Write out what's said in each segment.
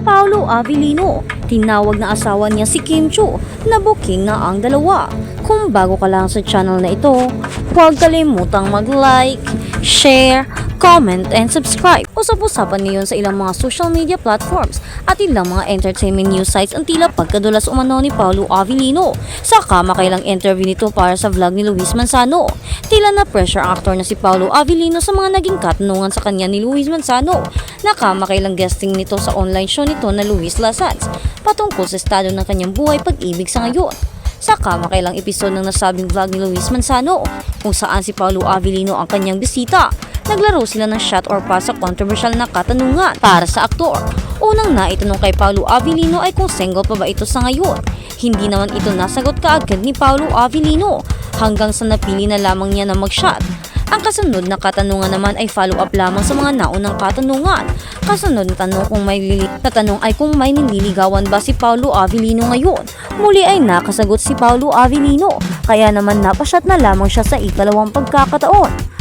Paolo Avellino, tinawag na asawa niya si Kim Chiu na booking na ang dalawa. Kung bago ka lang sa channel na ito, huwag kalimutang mag-like, share, comment, and subscribe. Usap-usapan ngayon sa ilang mga social media platforms at ilang mga entertainment news sites ang tila pagkadulas umano ni Paolo Avellino sa kamakailang interview nito para sa vlog ni Luis Manzano. Tila na pressure actor na si Paolo Avellino sa mga naging katanungan sa kanya ni Luis Manzano na kamakailang guesting nito sa online show nito na Luis Lasans patungkol sa estado ng kanyang buhay pag-ibig sa ngayon. Sa kamakailang episode ng nasabing vlog ni Luis Manzano kung saan si Paolo Avellino ang kanyang bisita, naglaro sila ng shot or pass sa controversial na katanungan para sa aktor. Unang naitanong kay Paolo Avellino ay kung single pa ba ito sa ngayon. Hindi naman ito nasagot kaagad ni Paolo Avellino hanggang sa napili na lamang niya na mag-shot. Ang kasunod na katanungan naman ay follow-up lamang sa mga naunang katanungan. Kasunod na tanong ay kung may nililigawan ba si Paolo Avellino ngayon. Muli ay nakasagot si Paolo Avellino, kaya naman napashot na lamang siya sa ikalawang pagkakataon.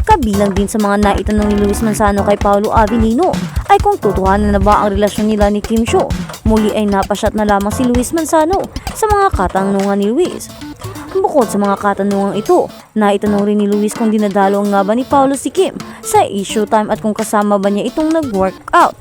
Kabilang din sa mga naitanong ni Luis Manzano kay Paolo Avellino ay kung tutuhanan na ba ang relasyon nila ni Kim Chiu. Muli ay napashot na lamang si Luis Manzano sa mga katanungan ni Luis. Bukod sa mga katanungang ito, naitanong rin ni Luis kung dinadalo nga ba ni Paolo si Kim sa issue time at kung kasama ba niya itong nag-workout.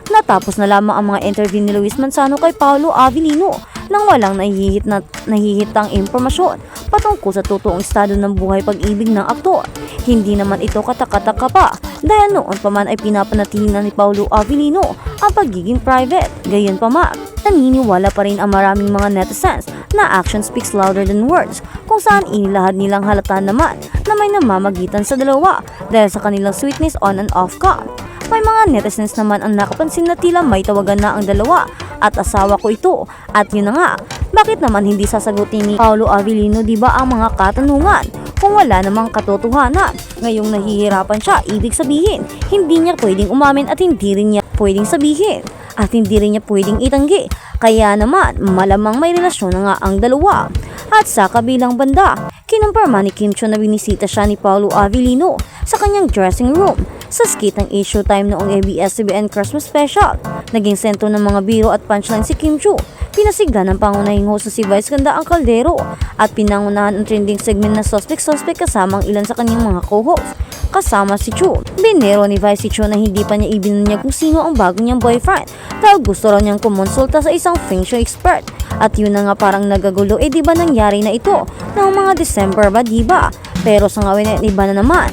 Natapos na lamang ang mga interview ni Luis Manzano kay Paolo Avellino nang walang nahihitang impormasyon patungkol sa totoong estado ng buhay pag-ibig ng aktor. Hindi naman ito katakataka pa dahil noon pa man ay pinapanatili na ni Paolo Avellino ang pagiging private. Gayon pa man, naniniwala pa rin ang maraming mga netizens na action speaks louder than words, kung saan inilahad nilang halata naman na may namamagitan sa dalawa dahil sa kanilang sweetness on and off cam. May mga netizens naman ang nakapansin na tila may tawagan na ang dalawa at asawa ko ito. At yun na nga, bakit naman hindi sasagutin ni Paolo Avellino diba ang mga katanungan kung wala namang katotohanan? Ngayong nahihirapan siya, ibig sabihin hindi niya pwedeng umamin at hindi rin niya pwedeng sabihin at hindi rin niya pwedeng itanggi. Kaya naman malamang may relasyon na nga ang dalawa. At sa kabilang banda, kinumpirma ni Kim Chiu na binisita siya ni Paolo Avellino sa kanyang dressing room sa skit ng issue time noong ABS-CBN Christmas Special. Naging sentro ng mga biro at punchline si Kim Chiu. Pinasigla ng pangunahing host na si Vice Ganda ang Caldero at pinangunahan ang trending segment na Suspect kasama ang ilan sa kanyang mga co-host. Kasama si Chiu. Binero ni Vice si Chiu na hindi pa niya ibinunyag kung sino ang bago niyang boyfriend dahil gusto raw niyang kumonsulta sa isang feng shui expert. At yun na nga parang nagagulo, diba nangyari na ito noong mga December ba diba? Pero sa ngawin iba na naman.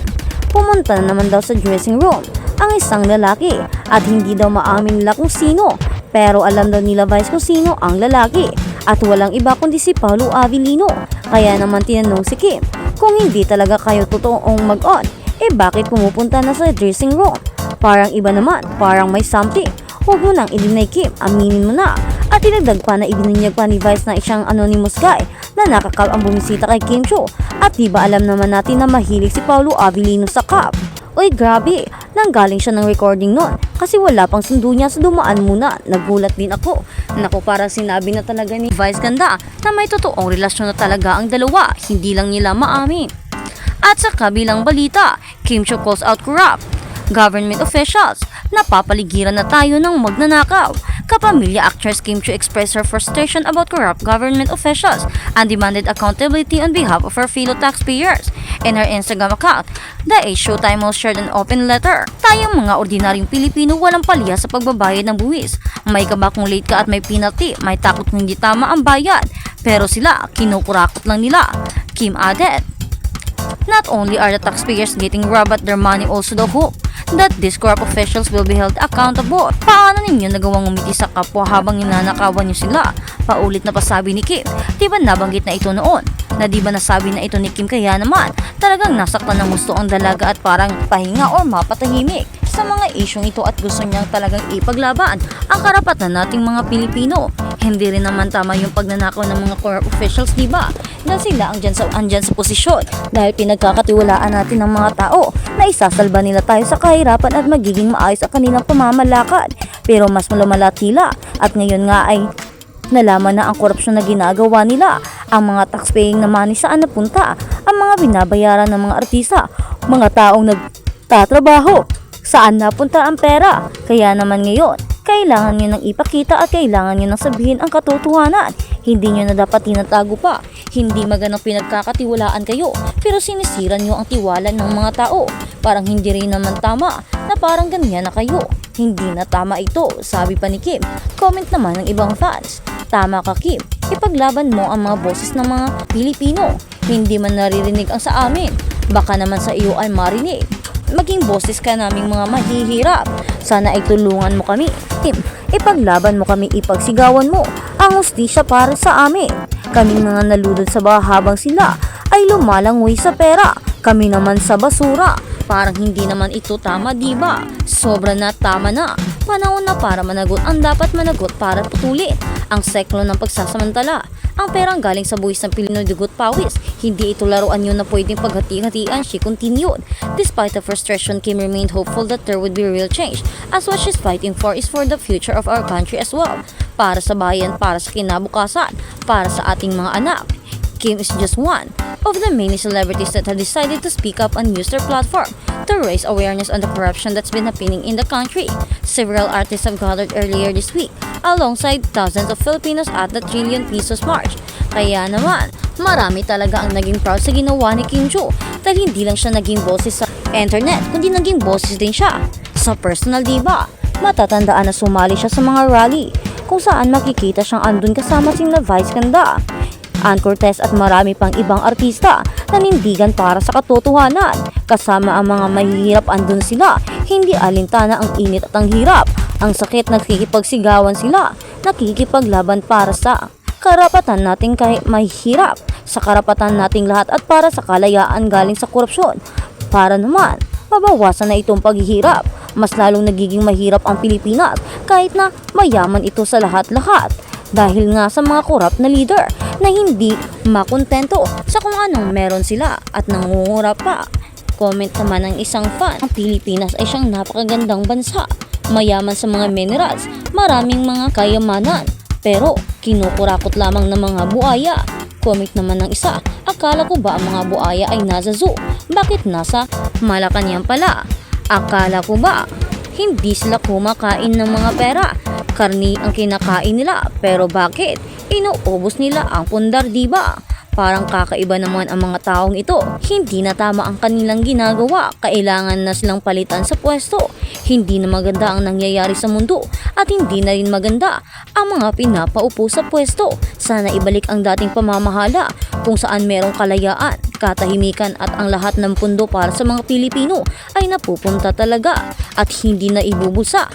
Pumunta na naman daw sa dressing room ang isang lalaki at hindi daw maamin nila kung sino. Pero alam daw nila Vice kung sino ang lalaki at walang iba kundi si Paolo Avellino. Kaya naman tinanong si Kim, kung hindi talaga kayo totoong mag-on, bakit pumupunta na sa dressing room? Parang iba naman, parang may something. Huwag mo nang i-deny Kim, aminin mo na. At tinagdag pa na ibinunyag pa ni Vice na isang anonymous guy na nakakal ang bumisita kay Kim Chiu. At di ba alam naman natin na mahilig si Paolo Avellino sa cup? Uy grabe, nanggaling siya ng recording nun kasi wala pang sundo niya sa dumaan muna. Nagulat din ako. Naku, para sinabi na talaga ni Vice Ganda na may totoong relasyon na talaga ang dalawa, hindi lang nila maamin. At sa kabilang balita, Kim Chiu calls out corrupt government officials. Napapaligiran na tayo ng magnanakaw. Kapamilya actress Kim Chiu expressed her frustration about corrupt government officials and demanded accountability on behalf of her fellow taxpayers. In her Instagram account, the Showtime host shared an open letter. Tayong mga ordinaryong Pilipino walang palya sa pagbabayad ng buwis. May kaba kung late ka at may penalty, may takot kung hindi tama ang bayad. Pero sila, kinukurakot lang nila. Kim added, not only are the taxpayers getting robbed but their money also the hope that these corrupt officials will be held accountable. Paano ninyo nagawang umiti sa kapwa habang ninanakawan nyo sila? Paulit na pasabi ni Kim. Diba nabanggit na ito noon? Na diba nasabi na ito ni Kim kaya naman talagang nasaktan ng gusto ang dalaga at parang pahinga or mapatahimik sa mga isyong ito at gusto niyang talagang ipaglaban ang karapatan nating mga Pilipino. Hindi rin naman tama yung pagnanakaw ng mga corrupt officials, diba? Dahil sila andyan sa posisyon dahil pinagkakatiwalaan natin ng mga tao na isasalba nila tayo sa kahirapan at magiging maayos ang kanilang pamamalakad. Pero mas lumala tila at ngayon nga ay nalaman na ang korupsyon na ginagawa nila. Ang mga taxpaying na money saan napunta? Ang mga binabayaran ng mga artista, mga taong nagtatrabaho, saan napunta ang pera? Kaya naman ngayon, Kailangan nyo nang ipakita at kailangan nyo nang sabihin ang katotohanan. Hindi nyo na dapat tinatago pa. Hindi magandang pinagkakatiwalaan kayo pero sinisiran nyo ang tiwala ng mga tao. Parang hindi rin naman tama na parang ganyan na kayo. Hindi na tama ito, sabi pa ni Kim. Comment naman ng ibang fans. Tama ka Kim, ipaglaban mo ang mga boses ng mga Pilipino. Hindi man naririnig ang sa amin. Baka naman sa iyo ay marinig. Maging boses ka naming mga mahihirap. Sana ay tulungan mo kami. Kim, ipaglaban mo kami, ipagsigawan mo ang hustisya para sa amin. Kaming mga nalulod sa baha habang sila ay lumalangoy sa pera. Kami naman sa basura. Parang hindi naman ito tama, diba? Sobra na, tama na. Panahon na para managot ang dapat managot para putulin ang seklo ng pagsasamantala. Ang perang galing sa buwis ng Pilipino dugot pawis. Hindi ito laruan yun na pwedeng paghati-hatian, she continued. Despite the frustration, Kim remained hopeful that there would be real change, as what she's fighting for is for the future of our country as well. Para sa bayan, para sa kinabukasan, para sa ating mga anak. Kim is just one of the many celebrities that have decided to speak up and use their platform to raise awareness on the corruption that's been happening in the country. Several artists have gathered earlier this week alongside thousands of Filipinos at the Trillion Pesos March. Kaya naman, marami talaga ang naging proud sa ginawa ni Kim Chiu dahil hindi lang siya naging boses sa internet, kundi naging boses din siya sa personal, diba? Matatandaan na sumali siya sa mga rally kung saan makikita siyang andun kasama sina Vice Ganda, Ann Cortez at marami pang ibang artista na nindigan para sa katotohanan. Kasama ang mga mahihirap andun sila, hindi alintana ang init at ang hirap. Ang sakit, nakikipagsigawan sila, nakikipaglaban para sa karapatan nating kahit mahihirap, sa karapatan nating lahat at para sa kalayaan galing sa korupsyon. Para naman, mabawasan na itong paghihirap. Mas lalong nagiging mahirap ang Pilipinas kahit na mayaman ito sa lahat-lahat. Dahil nga sa mga korap na leader na hindi makontento sa kung anong meron sila at nangungurap pa. Comment naman ng isang fan, ang Pilipinas ay siyang napakagandang bansa. Mayaman sa mga minerals, maraming mga kayamanan, pero kinukurakot lamang ng mga buaya. Comment naman ng isa, akala ko ba ang mga buaya ay nasa zoo? Bakit nasa Malacanang pala? Akala ko ba hindi sila kumakain ng mga pera? Karni ang kinakain nila, pero bakit? Inuubos nila ang pundar, diba? Parang kakaiba naman ang mga taong ito. Hindi na tama ang kanilang ginagawa. Kailangan na silang palitan sa pwesto. Hindi na maganda ang nangyayari sa mundo at hindi na rin maganda ang mga pinapaupo sa pwesto. Sana ibalik ang dating pamamahala kung saan merong kalayaan, katahimikan at ang lahat ng pundo para sa mga Pilipino ay napupunta talaga at hindi na ibubusa